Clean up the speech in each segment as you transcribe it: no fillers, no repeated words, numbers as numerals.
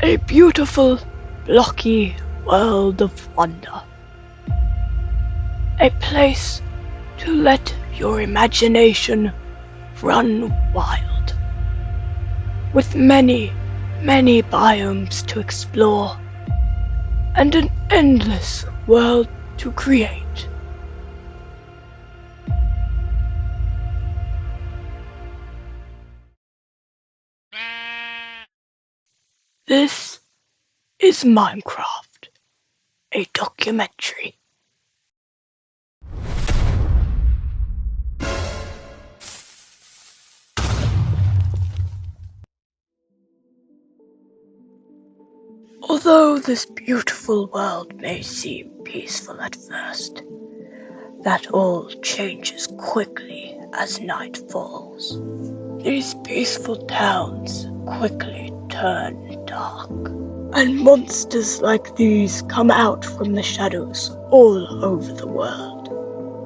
a beautiful, blocky world of wonder. A place to let your imagination run wild, with many, many biomes to explore, and an endless world to create. This is Minecraft, a documentary. Although this beautiful world may seem peaceful at first, that all changes quickly as night falls. These peaceful towns quickly turn dark, and monsters like these come out from the shadows all over the world.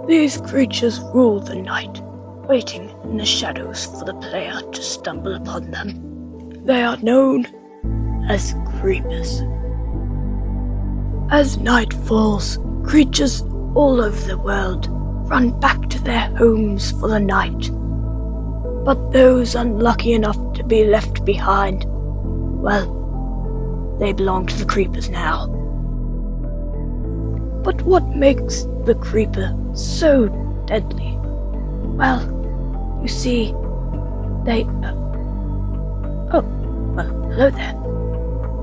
These creatures rule the night, waiting in the shadows for the player to stumble upon them. They are known as creepers. As night falls, creatures all over the world run back to their homes for the night. But those unlucky enough to be left behind, well, they belong to the creepers now. But what makes the creeper so deadly? Well, you see, they... hello there.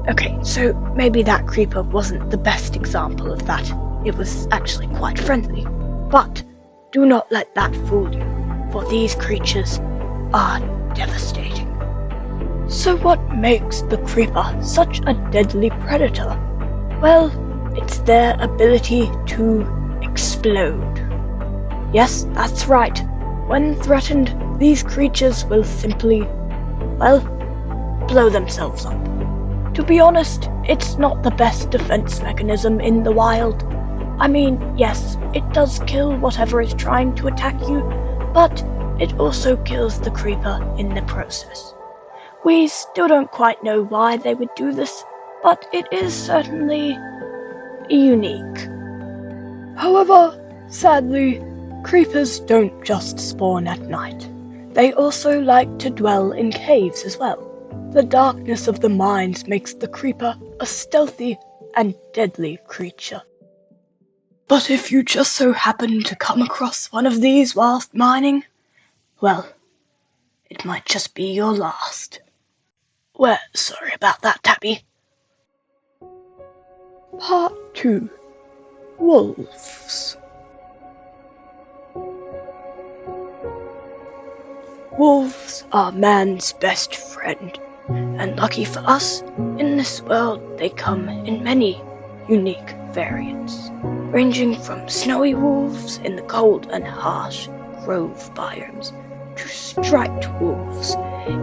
Okay, so maybe that creeper wasn't the best example of that. It was actually quite friendly. But do not let that fool you, for these creatures are devastating. So what makes the creeper such a deadly predator? Well, it's their ability to explode. Yes, that's right. When threatened, these creatures will simply, blow themselves up. To be honest, it's not the best defense mechanism in the wild. I mean, yes, it does kill whatever is trying to attack you, but it also kills the creeper in the process. We still don't quite know why they would do this, but it is certainly unique. However, sadly, creepers don't just spawn at night. They also like to dwell in caves as well. The darkness of the mines makes the creeper a stealthy and deadly creature. But if you just so happen to come across one of these whilst mining, well, it might just be your last. We're sorry about that, Tabby. Part 2. Wolves. Wolves are man's best friend, and lucky for us, in this world they come in many unique variants, ranging from snowy wolves in the cold and harsh grove biomes to striped wolves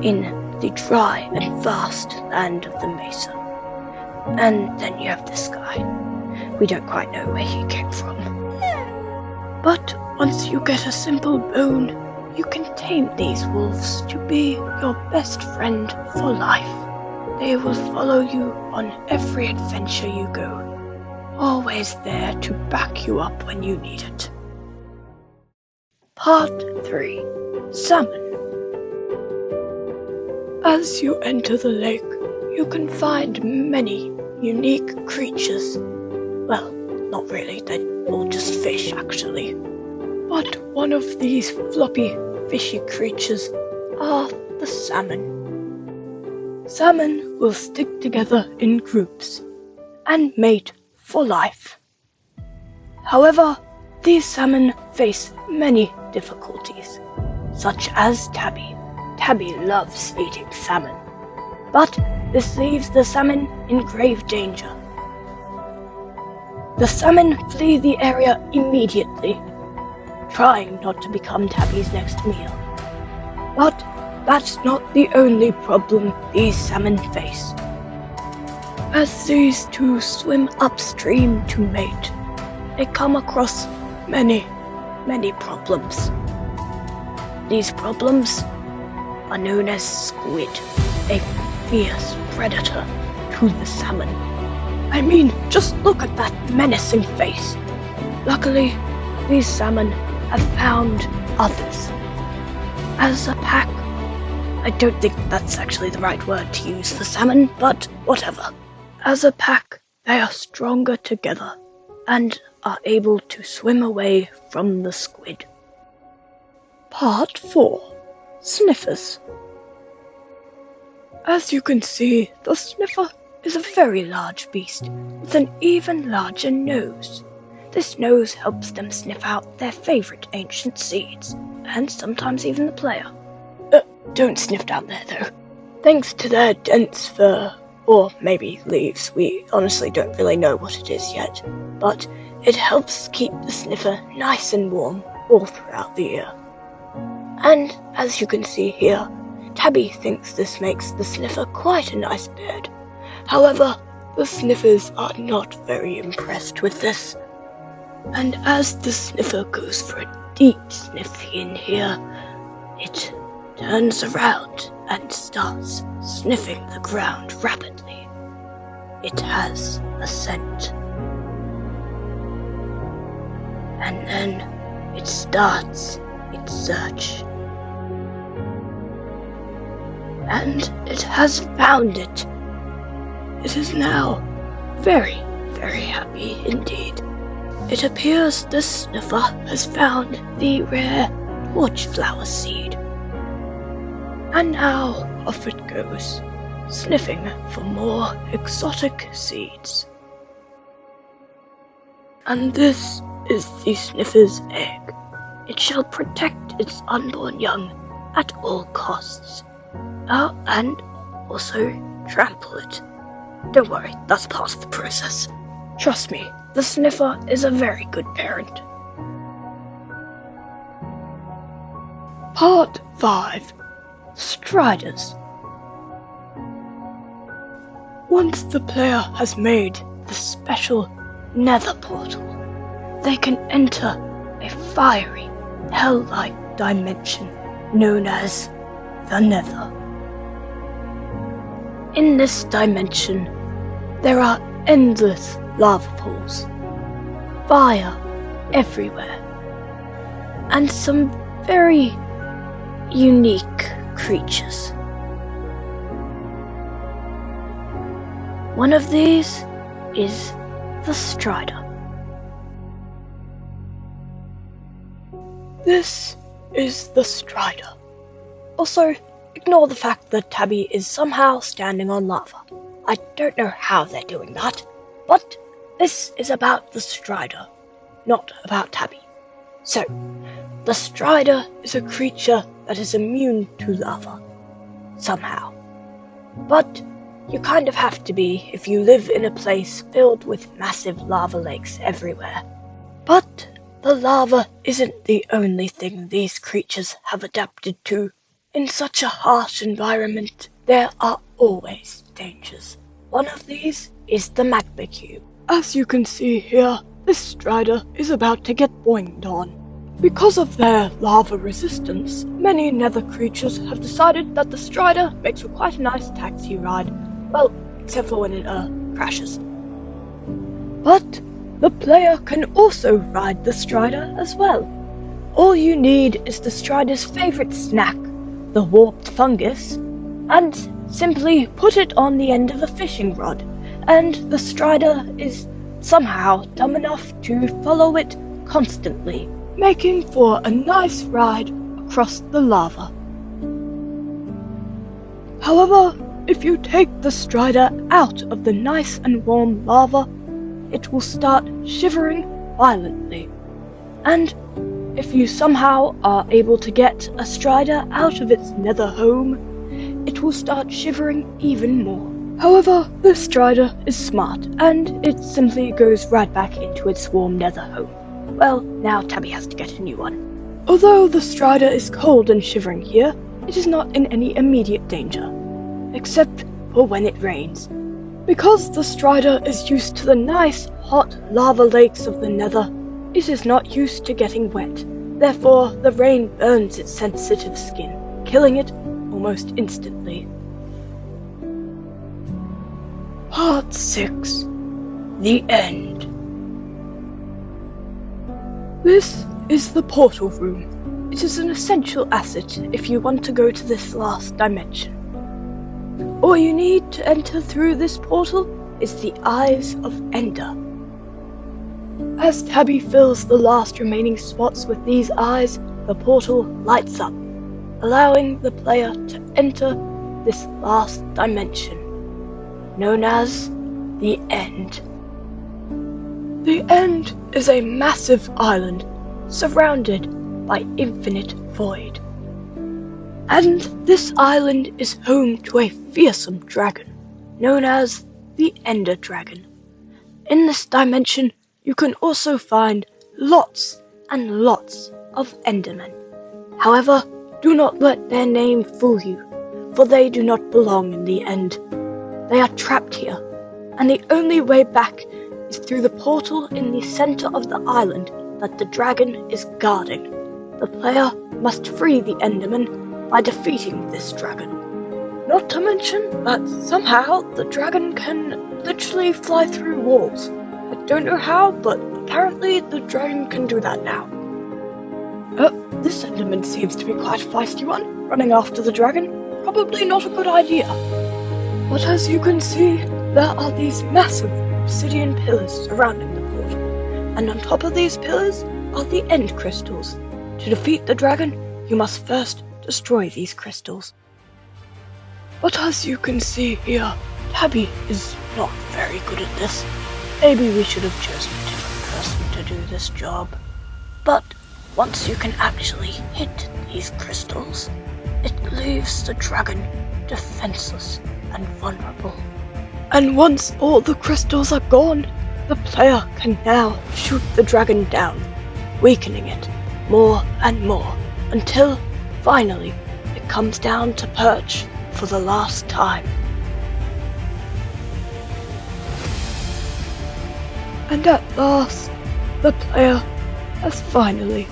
in the dry and vast land of the mesa. And then you have this guy. We don't quite know where he came from. But once you get a simple bone, you can tame these wolves to be your best friend for life. They will follow you on every adventure you go, always there to back you up when you need it. Part 3. Salmon. As you enter the lake, you can find many unique creatures. Well, not really, they're all just fish actually. But one of these floppy, fishy creatures are the salmon. Salmon will stick together in groups and mate for life. However, these salmon face many difficulties, such as Tabby. Tabby loves eating salmon, but this leaves the salmon in grave danger. The salmon flee the area immediately, trying not to become Tabby's next meal. But that's not the only problem these salmon face. As these two swim upstream to mate, they come across many, many problems. These problems are known as squid, a fierce predator to to the salmon. I mean, just look at that menacing face. Luckily, these salmon have found others. As a pack, I don't think that's actually the right word to use for salmon, but whatever. As a pack, they are stronger together and are able to swim away from the squid. Part 4. Sniffers. As you can see, the sniffer is a very large beast with an even larger nose. This nose helps them sniff out their favourite ancient seeds, and sometimes even the player. Don't sniff down there though. Thanks to their dense fur, or maybe leaves, we honestly don't really know what it is yet, but it helps keep the sniffer nice and warm all throughout the year. And as you can see here, Tabby thinks this makes the sniffer quite a nice bird. However, the sniffers are not very impressed with this. And as the sniffer goes for a deep sniff in here, it turns around and starts sniffing the ground rapidly. It has a scent. And then it starts its search. And it has found it. It is now very, very happy indeed. It appears the sniffer has found the rare torchflower seed. And now off it goes, sniffing for more exotic seeds. And this is the sniffer's egg. It shall protect its unborn young at all costs. And also trample it. Don't worry, that's part of the process. Trust me, the sniffer is a very good parent. Part 5. Striders. Once the player has made the special nether portal, they can enter a fiery, hell-like dimension known as the Nether. In this dimension, there are endless lava pools, fire everywhere, and some very unique creatures. One of these is the Strider. This is the Strider. Also, ignore the fact that Tabby is somehow standing on lava. I don't know how they're doing that, but this is about the Strider, not about Tabby. So, the Strider is a creature that is immune to lava, somehow. But you kind of have to be if you live in a place filled with massive lava lakes everywhere. But the lava isn't the only thing these creatures have adapted to. In such a harsh environment, there are always dangers. One of these is the magma cube. As you can see here, this Strider is about to get boinged on. Because of their lava resistance, many nether creatures have decided that the Strider makes for quite a nice taxi ride. Well, except for when it crashes. But the player can also ride the Strider as well. All you need is the Strider's favorite snack, the warped fungus, and simply put it on the end of a fishing rod, and the Strider is somehow dumb enough to follow it constantly, making for a nice ride across the lava. However, if you take the Strider out of the nice and warm lava, it will start shivering violently. And if you somehow are able to get a Strider out of its nether home, it will start shivering even more. However, the Strider is smart, and it simply goes right back into its warm nether home. Well, now Tabby has to get a new one. Although the Strider is cold and shivering here, it is not in any immediate danger, except for when it rains. Because the Strider is used to the nice, hot lava lakes of the Nether, it is not used to getting wet. Therefore, the rain burns its sensitive skin, killing it almost instantly. Part 6. The End. This is the portal room. It is an essential asset if you want to go to this last dimension. All you need to enter through this portal is the Eyes of Ender. As Tabby fills the last remaining spots with these eyes, the portal lights up, allowing the player to enter this last dimension, known as the End. The End is a massive island surrounded by infinite void. And this island is home to a fearsome dragon, known as the Ender Dragon. In this dimension, you can also find lots and lots of Endermen. However, do not let their name fool you, for they do not belong in the End. They are trapped here, and the only way back is through the portal in the center of the island that the dragon is guarding. The player must free the Enderman by defeating this dragon. Not to mention that somehow the dragon can literally fly through walls. I don't know how, but apparently the dragon can do that now. This Enderman seems to be quite a feisty one, running after the dragon. Probably not a good idea. But as you can see, there are these massive obsidian pillars surrounding the portal, and on top of these pillars are the End crystals. To defeat the dragon, you must first destroy these crystals. But as you can see here, Tabby is not very good at this. Maybe we should have chosen a different person to do this job. But once you can actually hit these crystals, it leaves the dragon defenseless and vulnerable. And once all the crystals are gone, the player can now shoot the dragon down, weakening it more and more, until finally it comes down to perch for the last time. And at last, the player has finally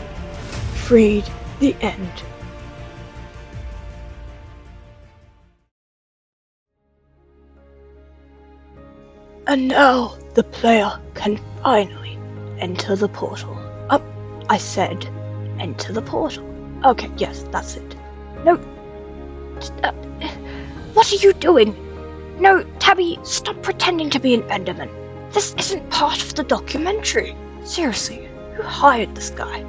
freed the End. And now the player can finally enter the portal. I said enter the portal. Okay, yes, that's it. No. What are you doing? No, Tabby, stop pretending to be an Enderman. This isn't part of the documentary. Seriously, who hired this guy?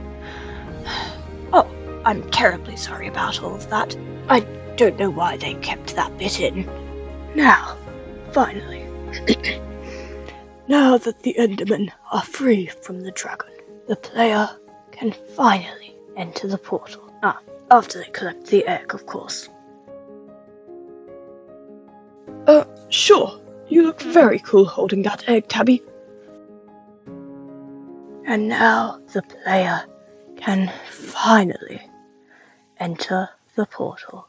Oh, I'm terribly sorry about all of that. I don't know why they kept that bit in. Now, finally. Now that the Endermen are free from the dragon, the player can finally enter the portal. After they collect the egg, of course. Sure. You look very cool holding that egg, Tabby. And now the player can finally enter the portal.